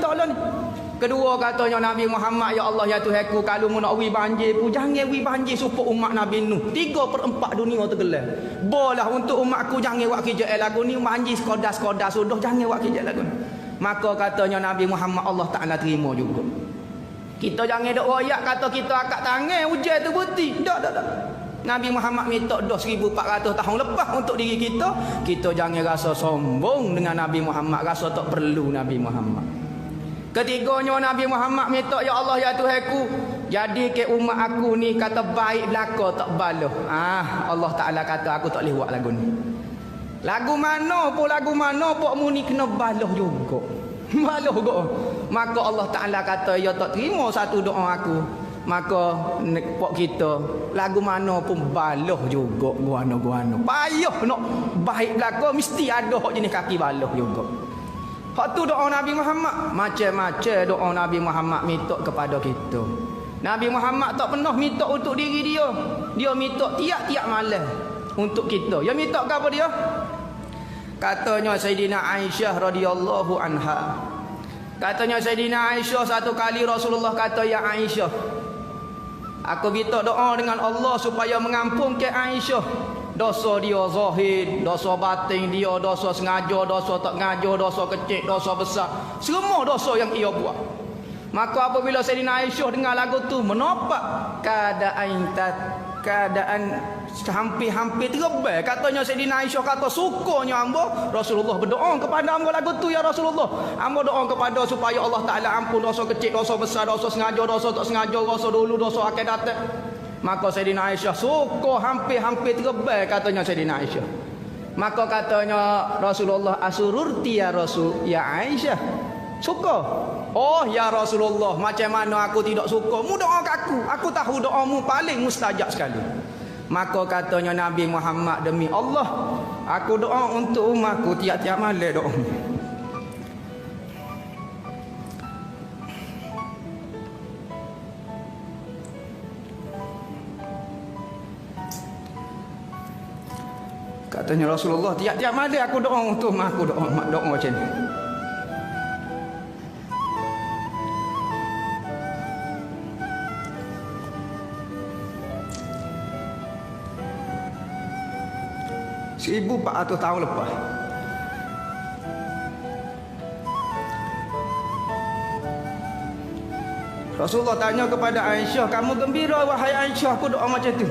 kita lah ni. Kedua katanya Nabi Muhammad, ya Allah ya Tuhanku, kalau mu nak wi banjir pun jangan wi banjir supaya umat Nabi Nuh 3/4 dunia tergelam. Bolah untuk umatku jangan buat kerja lagu ni banjir sekadar sudah jangan buat kerja lagu ni. Maka katanya Nabi Muhammad Allah Taala terima juga. Kita jangan dok royak kata kita akak tangan hujan tu bukti. Tak. Nabi Muhammad minta dah 1400 tahun lepas untuk diri kita. Kita jangan rasa sombong dengan Nabi Muhammad, rasa tak perlu Nabi Muhammad. Ketiganya Nabi Muhammad minta, ya Allah ya Tuhanku, jadi ke umat aku ni kata baik belaka tak baloh. Allah Taala kata aku tak boleh buat lagu ni. Lagu mana pun mu ni kena baloh juga. Baloh juga. Maka Allah Taala kata ya tak terima satu doa aku. Maka pok kita lagu mana pun baloh juga guano. Payah nak baik belaka mesti ada hak jenis kaki baloh juga. Hak tu doa Nabi Muhammad. Macam-macam doa Nabi Muhammad minta kepada kita. Nabi Muhammad tak pernah minta untuk diri dia. Dia minta tiap-tiap malam untuk kita. Dia minta ke apa dia? Katanya Sayyidina Aisyah radhiyallahu anha. Katanya Sayyidina Aisyah satu kali Rasulullah kata, ya Aisyah, aku minta doa dengan Allah supaya mengampunkan Aisyah. Dosa dia zahir, dosa batin dia, dosa sengaja, dosa tak sengaja, dosa kecil, dosa besar, semua dosa yang ia buat. Maka apabila Sayyidina Aisyah dengar lagu tu, menampak keadaan hampir terbang. Katanya Sayyidina Aisyah kata, sukanya hamba Rasulullah berdoa kepada hamba lagu tu, ya Rasulullah, hamba doa kepada supaya Allah Ta'ala ampun dosa kecil, dosa besar, dosa sengaja, dosa tak sengaja, dosa dulu, dosa akan datang. Maka Sayyidina Aisyah suka hampir terbang, katanya Sayyidina Aisyah. Maka katanya Rasulullah, asururti ya Rasul, ya Aisyah, suka? Oh ya Rasulullah, macam mana aku tidak suka? Mu doa ke aku tahu doamu paling mustajab sekali. Maka katanya Nabi Muhammad, demi Allah, aku doa untuk umatku tiap-tiap malam doa. Katanya Rasulullah, tiap-tiap malam aku doa untuk aku doa macam ni. Seribu 1400 tahun lepas. Rasulullah tanya kepada Aisyah, kamu gembira wahai Aisyah aku doa macam tu?